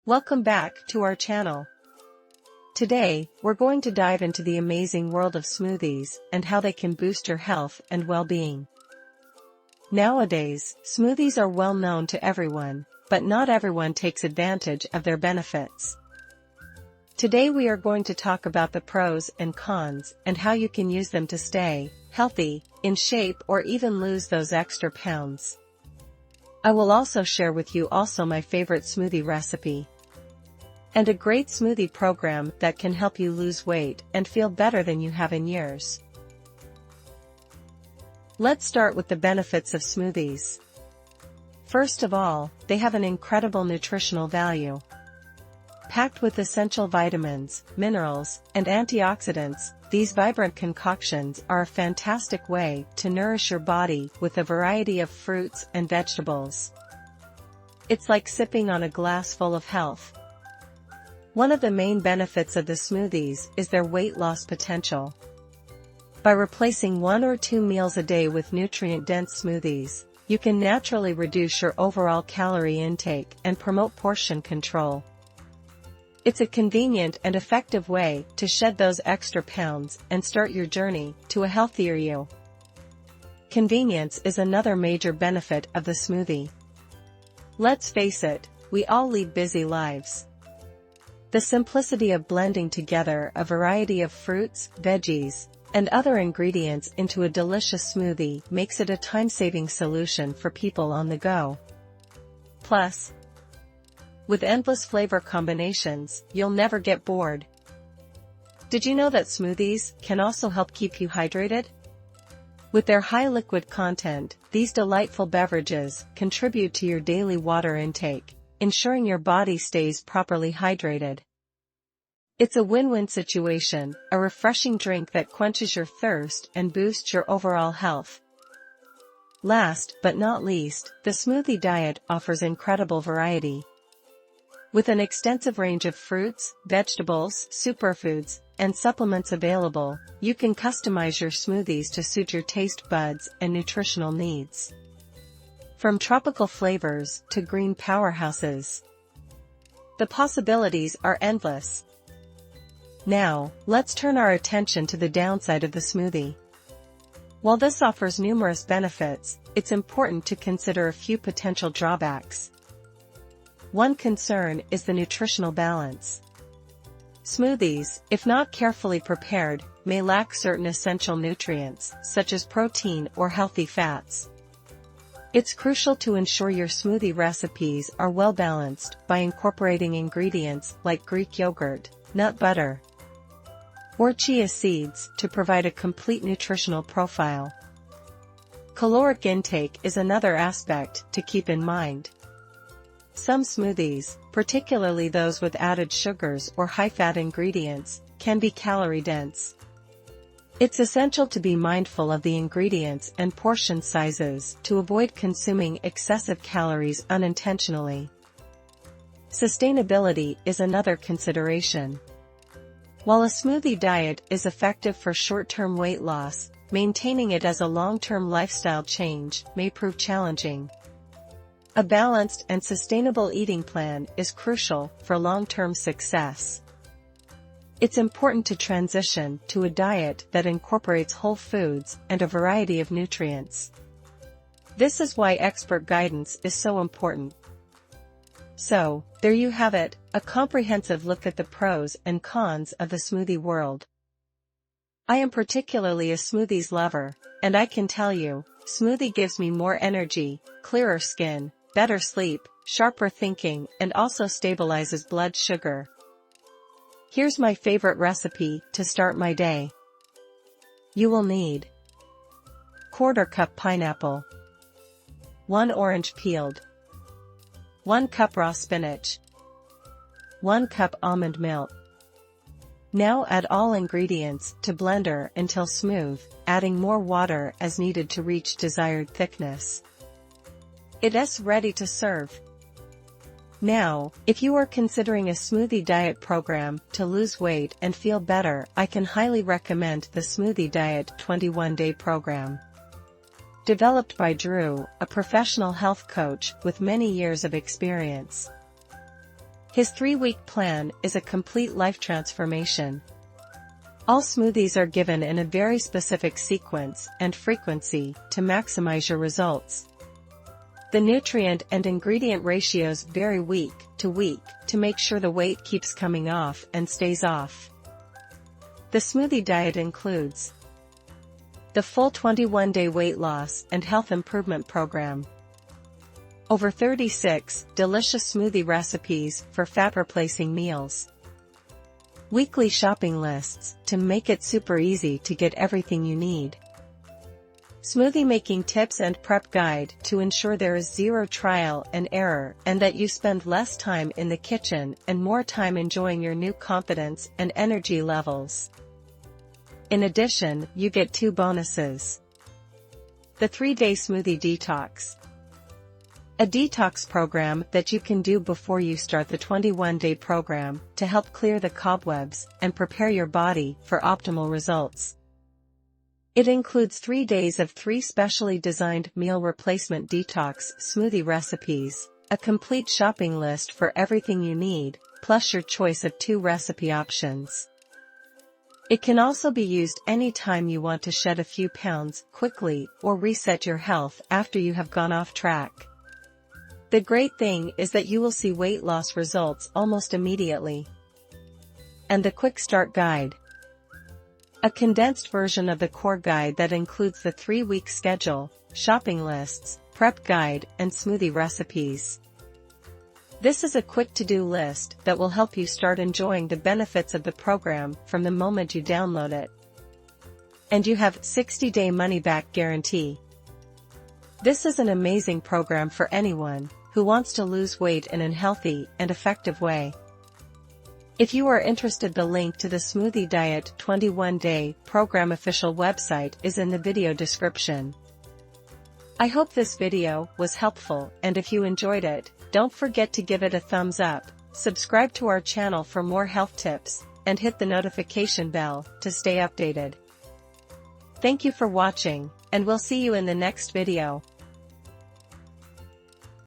Welcome back to our channel. Today, we're going to dive into the amazing world of smoothies and how they can boost your health and well-being. Nowadays, smoothies are well known to everyone, but not everyone takes advantage of their benefits. Today we are going to talk about the pros and cons and how you can use them to stay healthy, in shape, or even lose those extra pounds. I will also share with you my favorite smoothie recipe and a great smoothie program that can help you lose weight and feel better than you have in years. Let's start with the benefits of smoothies. First of all, they have an incredible nutritional value. Packed with essential vitamins, minerals, and antioxidants, these vibrant concoctions are a fantastic way to nourish your body with a variety of fruits and vegetables. It's like sipping on a glass full of health. One of the main benefits of the smoothies is their weight loss potential. By replacing 1 or 2 meals a day with nutrient-dense smoothies, you can naturally reduce your overall calorie intake and promote portion control. It's a convenient and effective way to shed those extra pounds and start your journey to a healthier you. Convenience is another major benefit of the smoothie. Let's face it, we all lead busy lives. The simplicity of blending together a variety of fruits, veggies, and other ingredients into a delicious smoothie makes it a time-saving solution for people on the go. Plus, with endless flavor combinations, you'll never get bored. Did you know that smoothies can also help keep you hydrated? With their high liquid content, these delightful beverages contribute to your daily water intake, ensuring your body stays properly hydrated. It's a win-win situation, a refreshing drink that quenches your thirst and boosts your overall health. Last but not least, the smoothie diet offers incredible variety. With an extensive range of fruits, vegetables, superfoods, and supplements available, you can customize your smoothies to suit your taste buds and nutritional needs. From tropical flavors to green powerhouses, the possibilities are endless. Now, let's turn our attention to the downside of the smoothie. While this offers numerous benefits, it's important to consider a few potential drawbacks. One concern is the nutritional balance. Smoothies, if not carefully prepared, may lack certain essential nutrients, such as protein or healthy fats. It's crucial to ensure your smoothie recipes are well balanced by incorporating ingredients like Greek yogurt, nut butter, or chia seeds to provide a complete nutritional profile. Caloric intake is another aspect to keep in mind. Some smoothies, particularly those with added sugars or high-fat ingredients, can be calorie-dense. It's essential to be mindful of the ingredients and portion sizes to avoid consuming excessive calories unintentionally. Sustainability is another consideration. While a smoothie diet is effective for short-term weight loss, maintaining it as a long-term lifestyle change may prove challenging. A balanced and sustainable eating plan is crucial for long-term success. It's important to transition to a diet that incorporates whole foods and a variety of nutrients. This is why expert guidance is so important. So, there you have it, a comprehensive look at the pros and cons of the smoothie world. I am particularly a smoothies lover, and I can tell you, smoothie gives me more energy, clearer skin, better sleep, sharper thinking, and also stabilizes blood sugar. Here's my favorite recipe to start my day. You will need 1/4 cup pineapple, 1 orange peeled, 1 cup raw spinach, 1 cup almond milk. Now add all ingredients to blender until smooth, adding more water as needed to reach desired thickness. It is ready to serve. Now, if you are considering a smoothie diet program to lose weight and feel better, I can highly recommend the Smoothie Diet 21-Day Program. Developed by Drew, a professional health coach with many years of experience. His 3-week plan is a complete life transformation. All smoothies are given in a very specific sequence and frequency to maximize your results. The nutrient and ingredient ratios vary week to week to make sure the weight keeps coming off and stays off. The smoothie diet includes the full 21-day weight loss and health improvement program. Over 36 delicious smoothie recipes for fat-replacing meals. Weekly shopping lists to make it super easy to get everything you need. Smoothie making tips and prep guide to ensure there is zero trial and error and that you spend less time in the kitchen and more time enjoying your new confidence and energy levels. In addition, you get 2 bonuses. The 3-day smoothie detox. A detox program that you can do before you start the 21-day program to help clear the cobwebs and prepare your body for optimal results. It includes 3 days of 3 specially designed meal replacement detox smoothie recipes, a complete shopping list for everything you need, plus your choice of 2 recipe options. It can also be used anytime you want to shed a few pounds quickly or reset your health after you have gone off track. The great thing is that you will see weight loss results almost immediately. And the Quick Start Guide. A condensed version of the core guide that includes the 3-week schedule, shopping lists, prep guide, and smoothie recipes. This is a quick to-do list that will help you start enjoying the benefits of the program from the moment you download it. And you have 60-day money-back guarantee. This is an amazing program for anyone who wants to lose weight in a healthy and effective way. If you are interested, the link to the Smoothie Diet 21-day program official website is in the video description. I hope this video was helpful, and if you enjoyed it, don't forget to give it a thumbs up, subscribe to our channel for more health tips, and hit the notification bell to stay updated. Thank you for watching, and we'll see you in the next video.